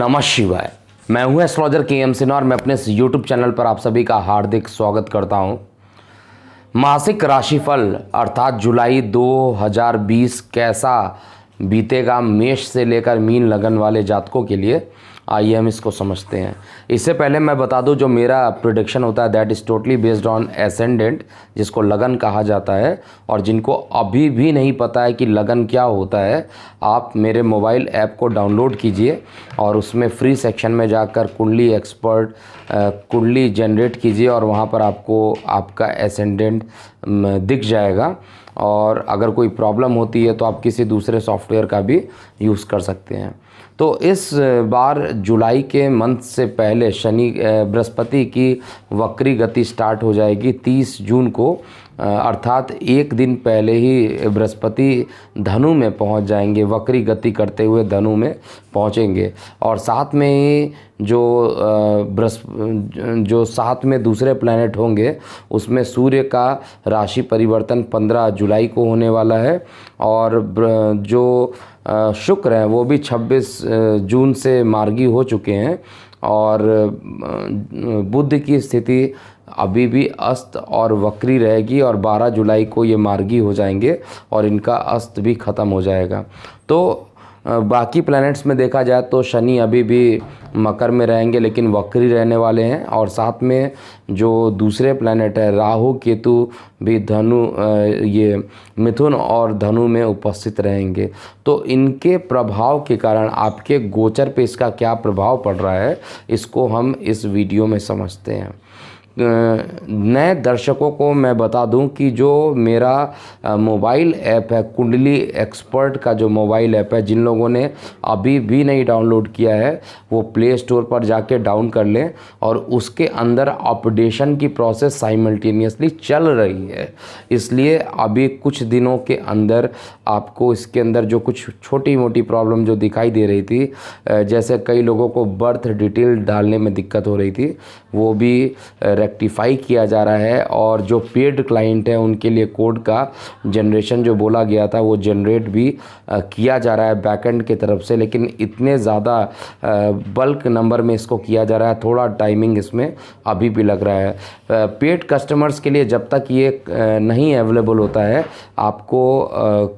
नमः शिवाय। मैं हूं एस्ट्रोलॉजर के सिन्हा और मैं अपने इस यूट्यूब चैनल पर आप सभी का हार्दिक स्वागत करता हूं। मासिक राशिफल अर्थात जुलाई 2020 कैसा बीतेगा मेष से लेकर मीन लगन वाले जातकों के लिए, आइए हम इसको समझते हैं। इससे पहले मैं बता दूं, जो मेरा प्रेडिक्शन होता है that is totally based on ascendant, जिसको लगन कहा जाता है। और जिनको अभी भी नहीं पता है कि लगन क्या होता है, आप मेरे मोबाइल ऐप को डाउनलोड कीजिए और उसमें फ्री सेक्शन में जाकर कुंडली एक्सपर्ट कुंडली जनरेट कीजिए और वहाँ पर आपको आपका एसेंडेंट दिख जाएगा। और अगर कोई प्रॉब्लम होती है तो आप किसी दूसरे सॉफ्टवेयर का भी यूज़ कर सकते हैं। तो इस बार जुलाई के मंथ से पहले बृहस्पति की वक्री गति स्टार्ट हो जाएगी 30 जून को, अर्थात एक दिन पहले ही बृहस्पति धनु में पहुंच जाएंगे, वक्री गति करते हुए धनु में पहुंचेंगे। और साथ में ही जो साथ में दूसरे प्लैनेट होंगे उसमें सूर्य का राशि परिवर्तन 15 जुलाई को होने वाला है। और जो शुक्र हैं वो भी 26 जून से मार्गी हो चुके हैं। और बुध की स्थिति अभी भी अस्त और वक्री रहेगी और 12 जुलाई को ये मार्गी हो जाएंगे और इनका अस्त भी ख़त्म हो जाएगा। तो बाकी प्लैनेट्स में देखा जाए तो शनि अभी भी मकर में रहेंगे लेकिन वक्री रहने वाले हैं। और साथ में जो दूसरे प्लैनेट है राहु केतु भी ये मिथुन और धनु में उपस्थित रहेंगे। तो इनके प्रभाव के कारण आपके गोचर पे इसका क्या प्रभाव पड़ रहा है, इसको हम इस वीडियो में समझते हैं। नए दर्शकों को मैं बता दूं कि जो मेरा मोबाइल ऐप है कुंडली एक्सपर्ट का, जो मोबाइल ऐप है, जिन लोगों ने अभी भी नहीं डाउनलोड किया है वो प्ले स्टोर पर जाके डाउन कर लें। और उसके अंदर अपडेशन की प्रोसेस साइमल्टेनियसली चल रही है, इसलिए अभी कुछ दिनों के अंदर आपको इसके अंदर जो कुछ छोटी मोटी प्रॉब्लम जो दिखाई दे रही थी, जैसे कई लोगों को बर्थ डिटेल डालने में दिक्कत हो रही थी, वो भी रेक्टिफाई किया जा रहा है। और जो पेड क्लाइंट है उनके लिए कोड का जनरेशन जो बोला गया था वो जनरेट भी किया जा रहा है बैकएंड की तरफ से, लेकिन इतने ज़्यादा बल्क नंबर में इसको किया जा रहा है, थोड़ा टाइमिंग इसमें अभी भी लग रहा है। पेड कस्टमर्स के लिए जब तक ये नहीं अवेलेबल होता है, आपको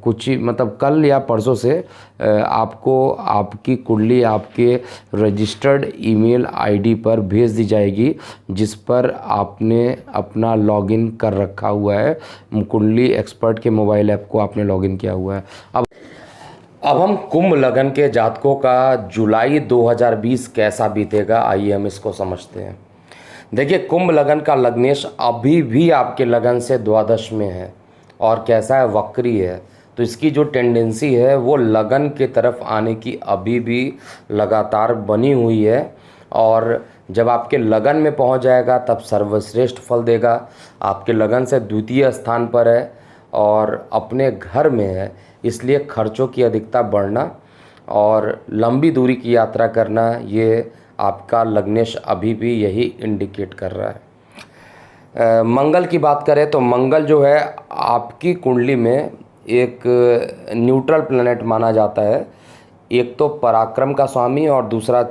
कुछ ही मतलब कल या परसों से आपको आपकी कुंडली आपके रजिस्टर्ड ईमेल आईडी पर भेज दी जाएगी, जिस पर आपने अपना लॉगिन कर रखा हुआ है। कुंडली एक्सपर्ट के मोबाइल ऐप को आपने लॉगिन किया हुआ है। अब हम कुंभ लगन के जातकों का जुलाई 2020 कैसा बीतेगा, आइए हम इसको समझते हैं। देखिए, कुंभ लगन का लग्नेश अभी भी आपके लगन से द्वादश में है और कैसा है, वक्री है। तो इसकी जो टेंडेंसी है वो लगन के तरफ आने की अभी भी लगातार बनी हुई है। और जब आपके लगन में पहुंच जाएगा तब सर्वश्रेष्ठ फल देगा। आपके लगन से द्वितीय स्थान पर है और अपने घर में है, इसलिए खर्चों की अधिकता बढ़ना और लंबी दूरी की यात्रा करना, ये आपका लग्नेश अभी भी यही इंडिकेट कर रहा है। मंगल की बात करें तो मंगल जो है आपकी कुंडली में एक न्यूट्रल प्लैनेट माना जाता है। एक तो पराक्रम का स्वामी और दूसरा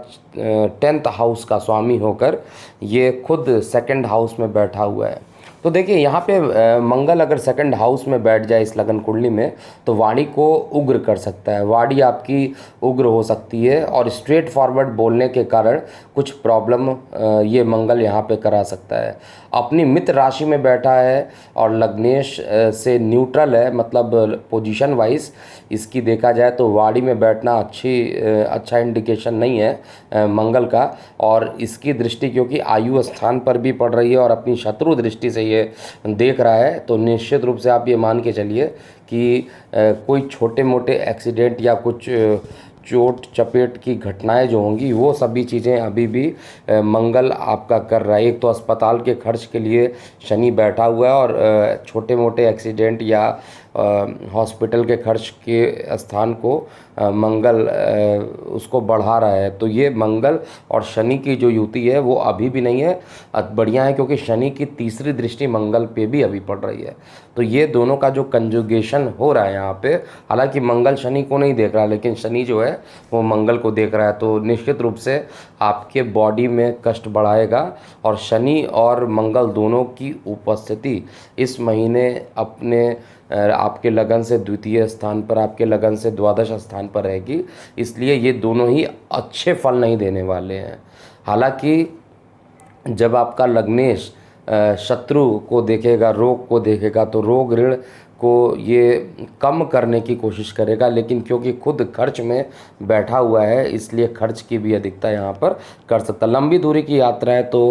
10th हाउस का स्वामी होकर ये खुद 2nd हाउस में बैठा हुआ है। तो देखिए, यहाँ पे मंगल अगर 2nd हाउस में बैठ जाए इस लगन कुंडली में तो वाणी को उग्र कर सकता है, वाणी आपकी उग्र हो सकती है और स्ट्रेट फॉरवर्ड बोलने के कारण कुछ प्रॉब्लम ये मंगल यहाँ पे करा सकता है। अपनी मित्र राशि में बैठा है और लग्नेश से न्यूट्रल है, मतलब पोजीशन वाइज इसकी देखा जाए तो वाणी में बैठना अच्छा इंडिकेशन नहीं है मंगल का। और इसकी दृष्टि क्योंकि आयु स्थान पर भी पड़ रही है और अपनी शत्रु दृष्टि से ये देख रहा है, तो निश्चित रूप से आप ये मान के चलिए कि कोई छोटे मोटे एक्सीडेंट या कुछ चोट चपेट की घटनाएं जो होंगी वो सभी चीज़ें अभी भी मंगल आपका कर रहा है। एक तो अस्पताल के खर्च के लिए शनि बैठा हुआ है और छोटे मोटे एक्सीडेंट या हॉस्पिटल के खर्च के स्थान को मंगल उसको बढ़ा रहा है। तो ये मंगल और शनि की जो युति है वो अभी भी नहीं है, बढ़िया है, क्योंकि शनि की तीसरी दृष्टि मंगल पे भी अभी पड़ रही है। तो ये दोनों का जो कंजुगेशन हो रहा है यहाँ पे, हालांकि मंगल शनि को नहीं देख रहा, लेकिन शनि जो है वो मंगल को देख रहा है, तो निश्चित रूप से आपके बॉडी में कष्ट बढ़ाएगा। और शनि और मंगल दोनों की उपस्थिति इस महीने अपने आपके लगन से द्वितीय स्थान पर, आपके लगन से द्वादश स्थान पर रहेगी, इसलिए ये दोनों ही अच्छे फल नहीं देने वाले हैं। हालांकि जब आपका लग्नेश शत्रु को देखेगा, रोग को देखेगा, तो रोग ऋण को ये कम करने की कोशिश करेगा, लेकिन क्योंकि खुद खर्च में बैठा हुआ है इसलिए खर्च की भी अधिकता यहाँ पर कर सकता। लंबी दूरी की यात्रा है तो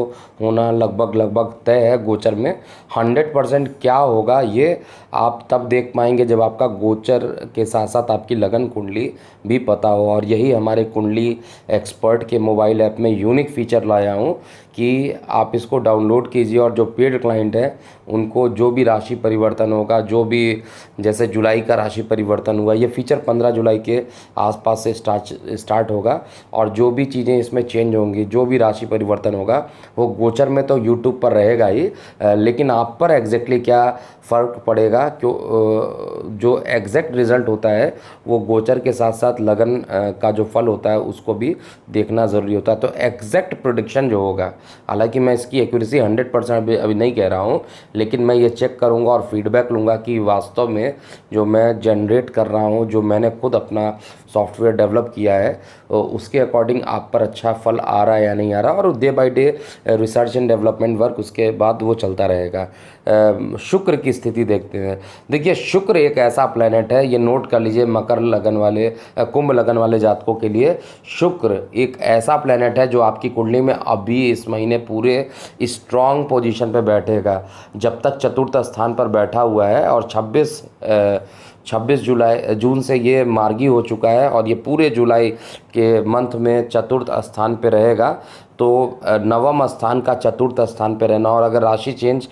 होना लगभग तय है गोचर में। 100% क्या होगा ये आप तब देख पाएंगे जब आपका गोचर के साथ साथ आपकी लगन कुंडली भी पता हो। और यही हमारे कुंडली एक्सपर्ट के मोबाइल ऐप में यूनिक फीचर लाया हूँ कि आप इसको डाउनलोड कीजिए और जो पेड क्लाइंट है उनको जो भी राशि परिवर्तन होगा, जो भी जैसे जुलाई का राशि परिवर्तन हुआ, ये फीचर 15 जुलाई के आसपास से स्टार्ट होगा। और जो भी चीज़ें इसमें चेंज होंगी, जो भी राशि परिवर्तन होगा वो गोचर में तो यूट्यूब पर रहेगा ही, लेकिन आप पर एग्जैक्टली क्या फ़र्क पड़ेगा, क्यों जो एग्जैक्ट रिज़ल्ट होता है वो गोचर के साथ साथ लगन का जो फल होता है उसको भी देखना ज़रूरी होता है। तो एग्जैक्ट प्रेडिक्शन जो होगा, हालांकि मैं इसकी एक्यूरेसी 100% अभी नहीं कह रहा हूँ, लेकिन मैं ये चेक करूँगा और फीडबैक लूँगा कि वास्तव में जो मैं जनरेट कर रहा हूँ, जो मैंने खुद अपना सॉफ्टवेयर डेवलप किया है, उसके अकॉर्डिंग आप पर अच्छा फल आ रहा है या नहीं आ रहा। और day by day research and development work उसके बाद वो चलता रहेगा। शुक्र की स्थिति देखते हैं। देखिए, शुक्र एक ऐसा प्लैनेट है, ये नोट कर लीजिए, मकर लगन वाले, कुंभ लगन वाले जातकों के लिए शुक्र एक ऐसा प्लैनेट है जो आपकी कुंडली में अभी इस महीने पूरे स्ट्रॉन्ग पोजीशन पे बैठेगा। जब तक चतुर्थ स्थान पर बैठा हुआ है और 26 जून से ये मार्गी हो चुका है और ये पूरे जुलाई के मंथ में चतुर्थ स्थान पे रहेगा। तो नवम स्थान का चतुर्थ स्थान पे रहना, और अगर राशि चेंज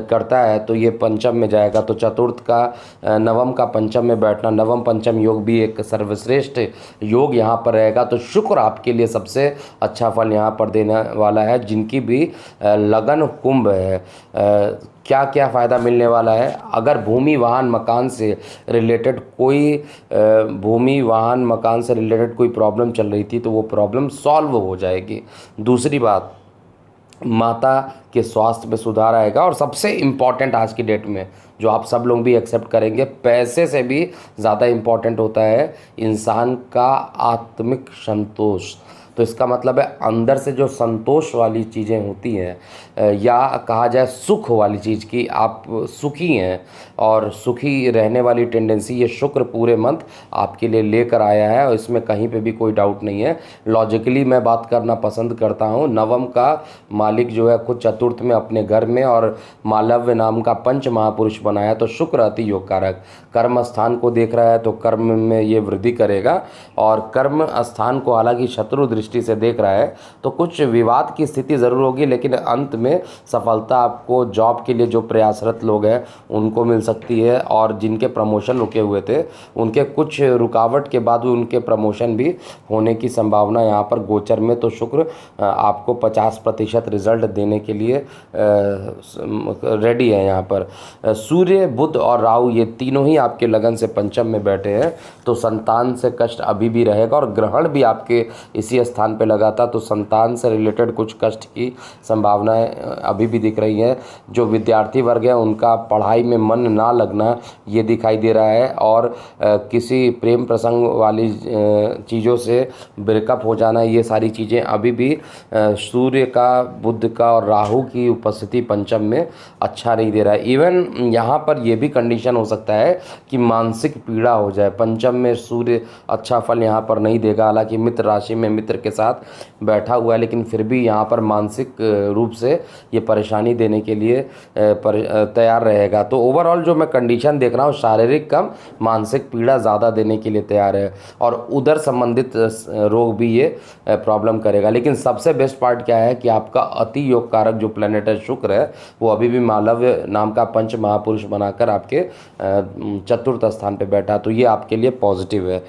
करता है तो ये पंचम में जाएगा। तो चतुर्थ का नवम का पंचम में बैठना, नवम पंचम योग भी एक सर्वश्रेष्ठ योग यहाँ पर रहेगा। तो शुक्र आपके लिए सबसे अच्छा फल यहाँ पर देने वाला है। जिनकी भी लगन कुंभ है, क्या क्या फ़ायदा मिलने वाला है? अगर भूमि वाहन मकान से रिलेटेड कोई प्रॉब्लम चल रही थी तो वो प्रॉब्लम सॉल्व हो जाएगी। दूसरी बात, माता के स्वास्थ्य में सुधार आएगा। और सबसे इम्पॉर्टेंट आज की डेट में जो आप सब लोग भी एक्सेप्ट करेंगे, पैसे से भी ज़्यादा इम्पॉर्टेंट होता है इंसान का आत्मिक संतोष। तो इसका मतलब है अंदर से जो संतोष वाली चीज़ें होती हैं, या कहा जाए सुख वाली चीज़ की, आप सुखी हैं और सुखी रहने वाली टेंडेंसी ये शुक्र पूरे मंथ आपके लिए लेकर आया है, और इसमें कहीं पे भी कोई डाउट नहीं है। लॉजिकली मैं बात करना पसंद करता हूँ। नवम का मालिक जो है खुद चतुर्थ में अपने घर में और मालव्य नाम का पंच महापुरुष बनाया, तो शुक्र अति योग कारक कर्म स्थान को देख रहा है, तो कर्म में ये वृद्धि करेगा। और कर्म स्थान को हालांकि शत्रु दृष्टि से देख रहा है, तो कुछ विवाद की स्थिति ज़रूर होगी, लेकिन अंत में सफलता आपको जॉब के लिए जो प्रयासरत लोग हैं उनको मिल सकती है। और जिनके प्रमोशन रुके हुए थे उनके कुछ रुकावट के बाद उनके प्रमोशन भी होने की संभावना यहाँ पर गोचर में। तो शुक्र आपको 50% रिजल्ट देने के लिए रेडी है यहाँ पर। सूर्य, बुध और राहु ये तीनों ही आपके लगन से पंचम में बैठे हैं, तो संतान से कष्ट अभी भी रहेगा। और ग्रहण भी आपके इसी स्थान पे लगा था, तो संतान से रिलेटेड कुछ कष्ट की संभावनाएं अभी भी दिख रही हैं। जो विद्यार्थी वर्ग है उनका पढ़ाई में मन ना लगना ये दिखाई दे रहा है, और किसी प्रेम प्रसंग वाली चीज़ों से ब्रेकअप हो जाना, ये सारी चीज़ें अभी भी सूर्य का, बुध का और राहु की उपस्थिति पंचम में अच्छा नहीं दे रहा है। इवन यहाँ पर यह भी कंडीशन हो सकता है कि मानसिक पीड़ा हो जाए। पंचम में सूर्य अच्छा फल यहाँ पर नहीं देगा। हालांकि मित्र राशि में मित्र के साथ बैठा हुआ है, लेकिन फिर भी यहाँ पर मानसिक रूप से ये परेशानी देने के लिए तैयार रहेगा। तो ओवरऑल जो मैं कंडीशन देख रहा हूँ, शारीरिक कम मानसिक पीड़ा ज़्यादा देने के लिए तैयार है, और उधर संबंधित रोग भी ये प्रॉब्लम करेगा। लेकिन सबसे बेस्ट पार्ट क्या है कि आपका अति योग कारक जो प्लैनेट है शुक्र है, वो अभी भी मालव्य नाम का पंच महापुरुष बनाकर आपके चतुर्थ स्थान पे बैठा, तो ये आपके लिए पॉजिटिव है।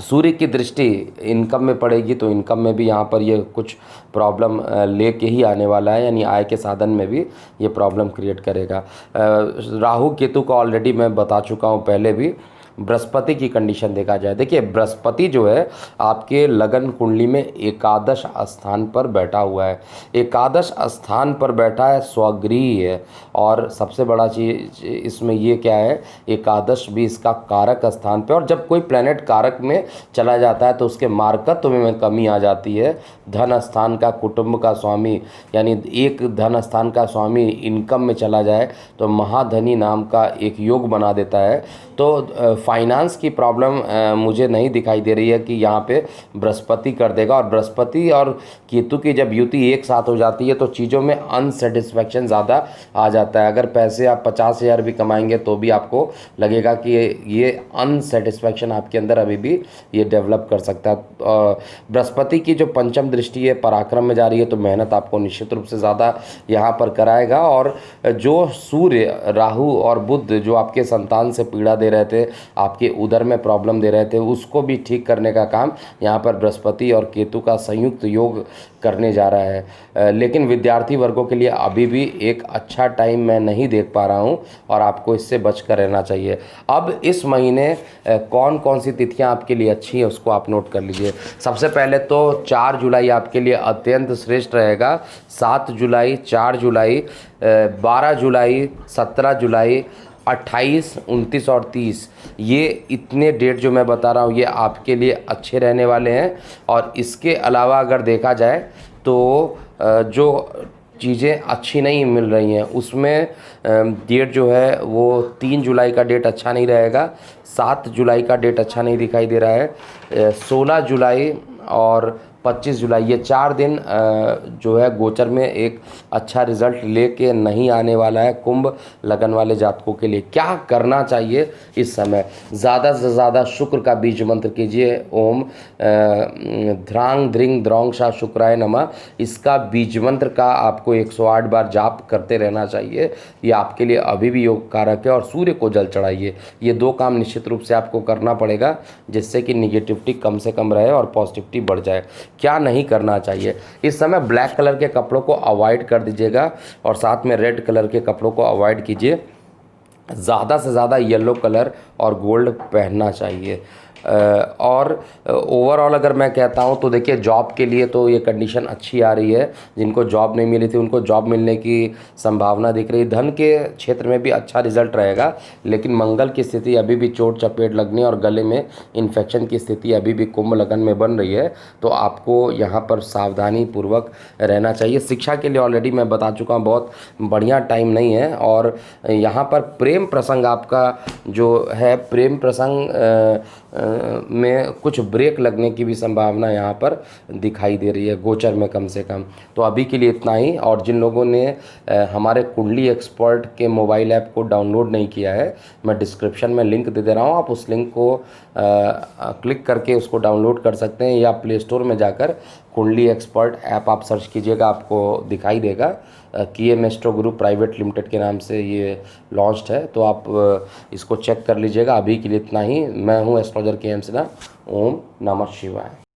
सूर्य की दृष्टि इनकम में पड़ेगी, तो इनकम में भी यहाँ पर ये कुछ प्रॉब्लम लेके ही आने वाला है, यानी आय के साधन में भी ये प्रॉब्लम क्रिएट करेगा। राहु केतु का ऑलरेडी मैं बता चुका हूँ पहले भी। बृहस्पति की कंडीशन देखा जाए, देखिए बृहस्पति जो है आपके लगन कुंडली में एकादश स्थान पर बैठा हुआ है। एकादश स्थान पर बैठा है, स्वगृही है, और सबसे बड़ा चीज़ इसमें ये क्या है, एकादश भी इसका कारक स्थान पे, और जब कोई प्लैनेट कारक में चला जाता है तो उसके मार्कत्व में कमी आ जाती है। धन स्थान का, कुटुंब का स्वामी, यानी एक धन स्थान का स्वामी इनकम में चला जाए तो महाधनी नाम का एक योग बना देता है। तो फाइनेंस की प्रॉब्लम मुझे नहीं दिखाई दे रही है कि यहाँ पे बृहस्पति कर देगा। और बृहस्पति और केतु की जब युति एक साथ हो जाती है तो चीज़ों में अनसेटिस्फैक्शन ज़्यादा आ जाता है। अगर पैसे आप 50,000 भी कमाएंगे तो भी आपको लगेगा कि ये अनसेटिस्फैक्शन आपके अंदर अभी भी ये डेवलप कर सकता है। बृहस्पति की जो पंचम दृष्टि है पराक्रम में जा रही है, तो मेहनत आपको निश्चित रूप से ज़्यादा यहाँ पर कराएगा। और जो सूर्य, राहु और बुध जो आपके संतान से पीड़ा दे रहे थे, आपके उदर में प्रॉब्लम दे रहे थे, उसको भी ठीक करने का काम यहाँ पर बृहस्पति और केतु का संयुक्त योग करने जा रहा है। लेकिन विद्यार्थी वर्गों के लिए अभी भी एक अच्छा टाइम मैं नहीं देख पा रहा हूँ, और आपको इससे बच कर रहना चाहिए। अब इस महीने कौन कौन सी तिथियाँ आपके लिए अच्छी हैं उसको आप नोट कर लीजिए। सबसे पहले तो 4 जुलाई आपके लिए अत्यंत श्रेष्ठ रहेगा। 7 जुलाई, 4 जुलाई, 12 जुलाई, 17 जुलाई, 28, 29 और 30, ये इतने डेट जो मैं बता रहा हूँ ये आपके लिए अच्छे रहने वाले हैं। और इसके अलावा अगर देखा जाए तो जो चीज़ें अच्छी नहीं मिल रही हैं उसमें डेट जो है वो 3 जुलाई का डेट अच्छा नहीं रहेगा, 7 जुलाई का डेट अच्छा नहीं दिखाई दे रहा है, 16 जुलाई और 25 जुलाई, ये 4 दिन जो है गोचर में एक अच्छा रिजल्ट लेके नहीं आने वाला है कुंभ लगन वाले जातकों के लिए। क्या करना चाहिए इस समय? ज़्यादा से ज़्यादा शुक्र का बीज मंत्र कीजिए, ओम ध्रांग ध्रिंग द्रौंग शा शुक्राय नमः। इसका बीज मंत्र का आपको 108 बार जाप करते रहना चाहिए। ये आपके लिए अभी भी योग कारक है। और सूर्य को जल चढ़ाइए। ये 2 काम निश्चित रूप से आपको करना पड़ेगा, जिससे कि निगेटिविटी कम से कम रहे और पॉजिटिविटी बढ़ जाए। क्या नहीं करना चाहिए इस समय? ब्लैक कलर के कपड़ों को अवॉइड कर दीजिएगा, और साथ में रेड कलर के कपड़ों को अवॉइड कीजिए। ज़्यादा से ज़्यादा येलो कलर और गोल्ड पहनना चाहिए। और ओवरऑल अगर मैं कहता हूं तो देखिए जॉब के लिए तो ये कंडीशन अच्छी आ रही है। जिनको जॉब नहीं मिली थी उनको जॉब मिलने की संभावना दिख रही है। धन के क्षेत्र में भी अच्छा रिजल्ट रहेगा, लेकिन मंगल की स्थिति अभी भी चोट चपेट लगने और गले में इन्फेक्शन की स्थिति अभी भी कुंभ लगन में बन रही है। तो आपको यहाँ पर सावधानी पूर्वक रहना चाहिए। शिक्षा के लिए ऑलरेडी मैं बता चुका हूँ बहुत बढ़िया टाइम नहीं है। और यहाँ पर प्रेम प्रसंग आपका जो है, प्रेम प्रसंग में कुछ ब्रेक लगने की भी संभावना यहाँ पर दिखाई दे रही है गोचर में कम से कम। तो अभी के लिए इतना ही। और जिन लोगों ने हमारे कुंडली एक्सपर्ट के मोबाइल ऐप को डाउनलोड नहीं किया है, मैं डिस्क्रिप्शन में लिंक दे दे रहा हूँ, आप उस लिंक को क्लिक करके उसको डाउनलोड कर सकते हैं, या प्ले स्टोर में जाकर कुंडली एक्सपर्ट ऐप आप सर्च कीजिएगा, आपको दिखाई देगा। KM astro group private limited के नाम से ये लॉन्च्ड है, तो आप इसको चेक कर लीजिएगा। अभी के लिए इतना ही। मैं हूँ एस्ट्रोलॉजर KM सिन्हा। ओम नमः शिवाय।